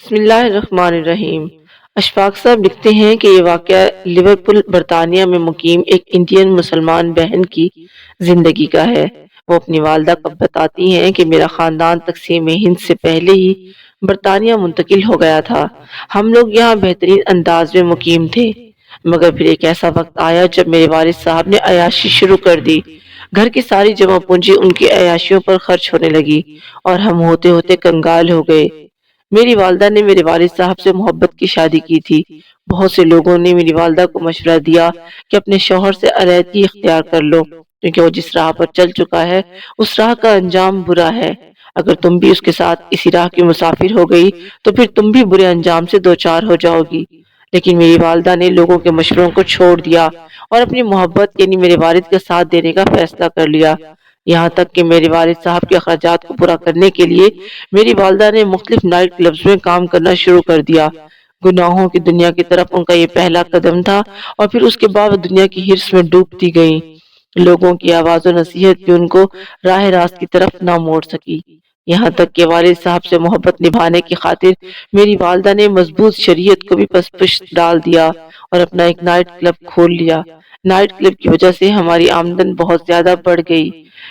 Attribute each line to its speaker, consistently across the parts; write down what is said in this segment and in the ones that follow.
Speaker 1: بسم اللہ الرحمن الرحیم۔ اشفاق صاحب لکھتے ہیں کہ یہ واقعہ لیورپول برطانیہ میں مقیم ایک انڈین مسلمان بہن کی زندگی کا ہے۔ وہ اپنی والدہ کو بتاتی ہیں کہ میرا خاندان تقسیم ہند سے پہلے ہی برطانیہ منتقل ہو گیا تھا۔ ہم لوگ یہاں بہترین انداز میں مقیم تھے، مگر پھر ایک ایسا وقت آیا جب میرے والد صاحب نے عیاشی شروع کر دی۔ گھر کی ساری جمع پونجی ان کی عیاشیوں پر خرچ ہونے لگی اور ہم ہوتے ہوتے کنگال ہو گئے۔ میری والدہ نے میرے والد صاحب سے محبت کی شادی کی تھی۔ بہت سے لوگوں نے میری والدہ کو مشورہ دیا کہ اپنے شوہر سے علیحدگی اختیار کر لو، کیونکہ وہ جس راہ پر چل چکا ہے اس راہ کا انجام برا ہے۔ اگر تم بھی اس کے ساتھ اسی راہ کی مسافر ہو گئی تو پھر تم بھی برے انجام سے دوچار ہو جاؤ گی۔ لیکن میری والدہ نے لوگوں کے مشوروں کو چھوڑ دیا اور اپنی محبت یعنی میرے والد کا ساتھ دینے کا فیصلہ کر لیا۔ یہاں تک کہ میرے والد صاحب کے اخراجات کو پورا کرنے کے لیے میری والدہ نے مختلف نائٹ کلبز میں کام کرنا شروع کر دیا۔ گناہوں کی دنیا کی طرف ان کا یہ پہلا قدم تھا اور پھر اس کے بعد دنیا کی ہرس میں ڈوبتی گئیں۔ لوگوں کی آواز و نصیحت بھی ان کو راہ راست کی طرف نہ موڑ سکی۔ یہاں تک کہ والد صاحب سے محبت نبھانے کی خاطر میری والدہ نے مضبوط شریعت کو بھی پس پش ڈال دیا اور اپنا ایک نائٹ کلب کھول لیا۔ نائٹ کلب کی وجہ سے ہماری آمدن بہت زیادہ بڑھ گئی،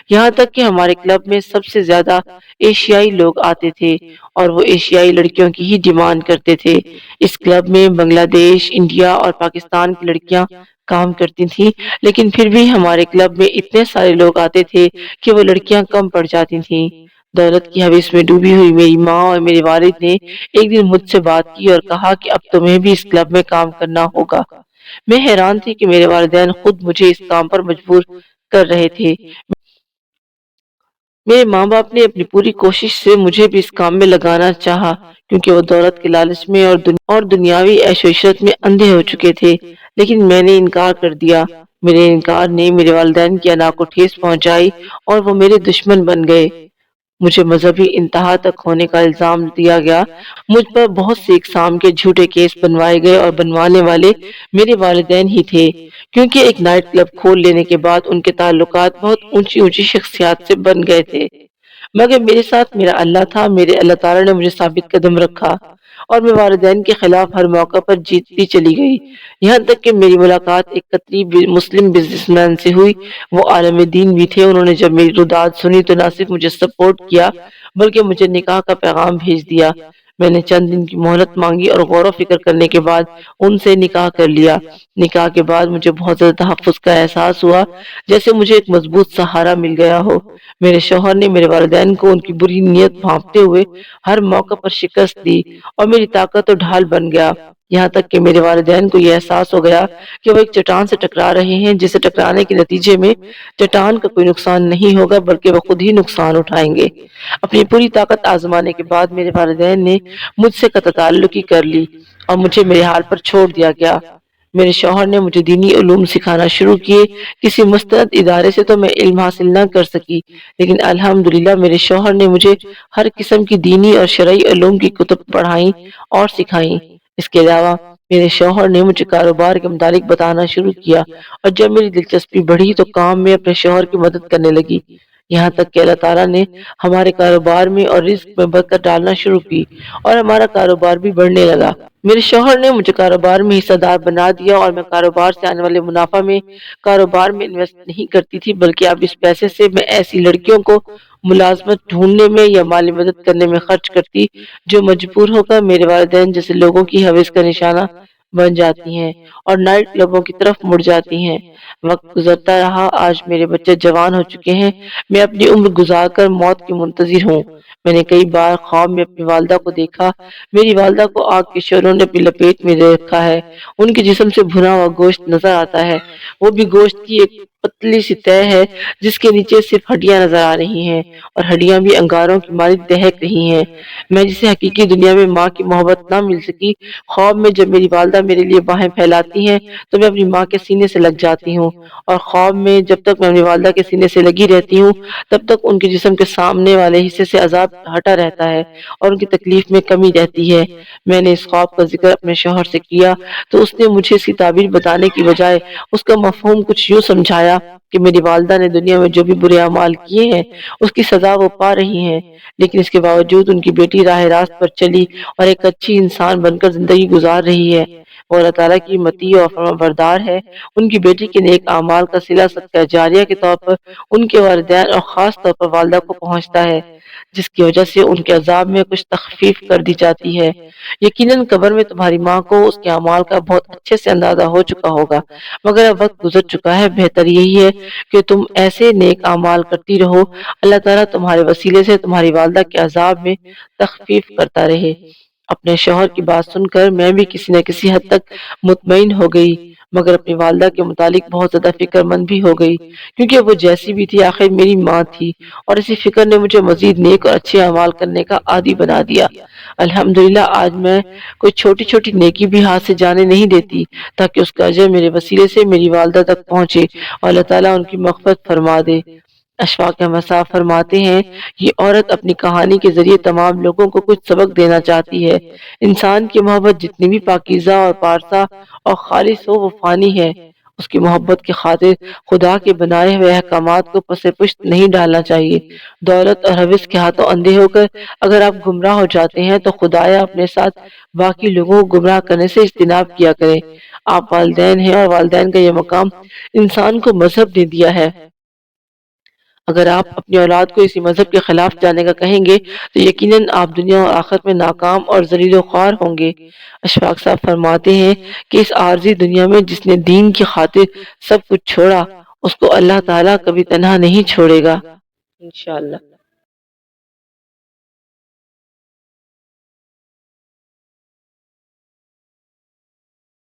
Speaker 1: یہاں تک کہ ہمارے کلب میں سب سے زیادہ ایشیائی لوگ آتے تھے اور وہ ایشیائی لڑکیوں کی ہی ڈیمانڈ کرتے تھے۔ اس کلب میں بنگلہ دیش، انڈیا اور پاکستان کی لڑکیاں کام کرتی تھیں، لیکن پھر بھی ہمارے کلب میں اتنے سارے لوگ آتے تھے کہ وہ لڑکیاں کم پڑ جاتی تھیں۔ دولت کی حویث میں ڈوبی ہوئی میری ماں اور میرے والد نے ایک دن مجھ سے بات کی اور کہا کہ اب تمہیں بھی اس کلب میں کام کرنا ہوگا۔ میں حیران تھی کہ میرے والدین خود مجھے اس کام پر مجبور کر رہے تھے۔ میرے ماں باپ نے اپنی پوری کوشش سے مجھے بھی اس کام میں لگانا چاہا، کیونکہ وہ دولت کے لالچ میں اور دنیاوی عیش و عشرت میں اندھے ہو چکے تھے، لیکن میں نے انکار کر دیا۔ میرے انکار نے میرے والدین کی انا کو ٹھیس پہنچائی اور وہ میرے دشمن بن گئے۔ مجھے مذہبی انتہا تک ہونے کا الزام دیا گیا۔ مجھ پر بہت سے اقسام کے جھوٹے کیس بنوائے گئے اور بنوانے والے میرے والدین ہی تھے، کیونکہ ایک نائٹ کلب کھول لینے کے بعد ان کے تعلقات بہت اونچی اونچی شخصیات سے بن گئے تھے۔ مگر میرے ساتھ میرا اللہ تھا۔ میرے اللہ تعالیٰ نے مجھے ثابت قدم رکھا اور میں والدین کے خلاف ہر موقع پر جیتتی چلی گئی، یہاں تک کہ میری ملاقات ایک قطری مسلم بزنس مین سے ہوئی۔ وہ عالم دین بھی تھے۔ انہوں نے جب میری روداد سنی تو نہ صرف مجھے سپورٹ کیا بلکہ مجھے نکاح کا پیغام بھیج دیا۔ میں نے چند دن کی مہلت مانگی اور غور و فکر کرنے کے بعد ان سے نکاح کر لیا۔ نکاح کے بعد مجھے بہت زیادہ تحفظ کا احساس ہوا، جیسے مجھے ایک مضبوط سہارا مل گیا ہو۔ میرے شوہر نے میرے والدین کو ان کی بری نیت بھانپتے ہوئے ہر موقع پر شکست دی اور میری طاقت و ڈھال بن گیا، یہاں تک کہ میرے والدین کو یہ احساس ہو گیا کہ وہ ایک چٹان سے ٹکرا رہے ہیں، جسے ٹکرانے کے نتیجے میں چٹان کا کوئی نقصان نہیں ہوگا بلکہ وہ خود ہی نقصان اٹھائیں گے۔ اپنی پوری طاقت آزمانے کے بعد میرے والدین نے مجھ سے قطع تعلقی کر لی اور مجھے میرے حال پر چھوڑ دیا گیا۔ میرے شوہر نے مجھے دینی علوم سکھانا شروع کیے۔ کسی مستند ادارے سے تو میں علم حاصل نہ کر سکی، لیکن الحمدللہ میرے شوہر نے مجھے ہر قسم کی دینی اور شرعی علوم کی کتب پڑھائیں اور سکھائیں۔ اس کے علاوہ میرے شوہر نے مجھے کاروبار کے متعلق بتانا شروع کیا اور جب میری دلچسپی بڑھی تو کام میں اپنے شوہر کی مدد کرنے لگی، یہاں تک کہ اللہ تعالیٰ نے ہمارے کاروبار میں اور رزق میں برکت ڈالنا شروع کی اور ہمارا کاروبار بھی بڑھنے لگا۔ میرے شوہر نے مجھے کاروبار میں حصہ دار بنا دیا اور میں کاروبار سے آنے والے منافع میں کاروبار میں انویسٹ نہیں کرتی تھی، بلکہ اب اس پیسے سے میں ایسی لڑکیوں کو ملازمت ڈھونڈنے میں یا مالی مدد کرنے میں خرچ کرتی جو مجبور ہو کر میرے والدین جیسے لوگوں کی حوث کا نشانہ بن جاتی ہیں اور نائٹ کلبوں کی طرف مڑ جاتی ہیں۔ وقت گزرتا رہا، آج میرے بچے جوان ہو چکے ہیں، میں اپنی عمر گزار کر موت کی منتظر ہوں۔ میں نے کئی بار خواب میں اپنی والدہ کو دیکھا۔ میری والدہ کو آگ کے شعلوں نے اپنی لپیٹ میں لے رکھا ہے، ان کے جسم سے بھنا ہوا گوشت نظر آتا ہے، وہ بھی گوشت کی ایک پتلی سی تہہ ہے جس کے نیچے صرف ہڈیاں نظر آ رہی ہیں اور ہڈیاں بھی انگاروں کی مانند دہک رہی ہیں۔ میں جسے حقیقی دنیا میں ماں کی محبت نہ مل سکی، خواب میں جب میری والدہ میرے لیے باہیں پھیلاتی ہیں تو میں اپنی ماں کے سینے سے لگ جاتی ہوں، اور خواب میں جب تک میں اپنی والدہ کے سینے سے لگی رہتی ہوں تب تک ان کے جسم کے سامنے والے حصے سے عذاب ہٹا رہتا ہے اور ان کی تکلیف میں کمی رہتی ہے۔ میں نے اس خواب کا ذکر اپنے شوہر سے کیا تو اس نے مجھے اس کی تعبیر بتانے کی بجائے اس کا مفہوم کچھ یوں سمجھایا کہ میری والدہ نے دنیا میں جو بھی برے اعمال کیے ہیں اس کی سزا وہ پا رہی ہیں، لیکن اس کے باوجود ان کی بیٹی راہ راست پر چلی اور ایک اچھی انسان بن کر زندگی گزار رہی ہے۔ وہ اللہ تعالیٰ کی مطیع اور فرمانبردار ہے۔ ان کی بیٹی کے نیک اعمال کا صلہ صدقہ جاریہ کے طور پر ان کے والدین اور خاص طور پر والدہ کو پہنچتا ہے، جس کی وجہ سے ان کے عذاب میں کچھ تخفیف کر دی جاتی ہے۔ یقیناً قبر میں تمہاری ماں کو اس کے اعمال کا بہت اچھے سے اندازہ ہو چکا ہوگا، مگر اب وقت گزر چکا ہے، بہتر یہی ہے کہ تم ایسے نیک اعمال کرتی رہو، اللہ تعالیٰ تمہارے وسیلے سے تمہاری والدہ کے عذاب میں تخفیف کرتا رہے۔ اپنے شوہر کی بات سن کر میں بھی کسی نہ کسی حد تک مطمئن ہو گئی، مگر اپنی والدہ کے متعلق بہت زیادہ فکر مند بھی ہو گئی، کیونکہ وہ جیسی بھی تھی آخر میری ماں تھی، اور اسی فکر نے مجھے مزید نیک اور اچھے اعمال کرنے کا عادی بنا دیا۔ الحمدللہ آج میں کوئی چھوٹی چھوٹی نیکی بھی ہاتھ سے جانے نہیں دیتی، تاکہ اس کا اجر میرے وسیلے سے میری والدہ تک پہنچے اور اللہ تعالیٰ ان کی مغفرت فرما دے۔ اشفاق احمد صاحب فرماتے ہیں، یہ عورت اپنی کہانی کے ذریعے تمام لوگوں کو کچھ سبق دینا چاہتی ہے۔ انسان کی محبت جتنی بھی پاکیزہ اور پارسا اور خالص ہو وہ فانی ہے۔ اس کی محبت کی خاطر خدا کے بنائے ہوئے احکامات کو پس پشت نہیں ڈالنا چاہیے۔ دولت اور حوث کے ہاتھوں اندھے ہو کر اگر آپ گمراہ ہو جاتے ہیں تو خدایا اپنے ساتھ باقی لوگوں کو گمراہ کرنے سے اجتناب کیا کریں۔ آپ والدین ہیں اور والدین کا یہ مقام انسان کو مذہب نے دیا ہے۔ اگر آپ اپنی اولاد کو اسی مذہب کے خلاف جانے کا کہیں گے تو یقیناً آپ دنیا اور آخرت میں ناکام اور ذلیل و خوار ہوں گے۔ اشفاق صاحب فرماتے ہیں کہ اس عارضی دنیا میں جس نے دین کی خاطر سب کچھ چھوڑا، اس کو اللہ تعالیٰ کبھی تنہا نہیں چھوڑے گا۔ انشاءاللہ۔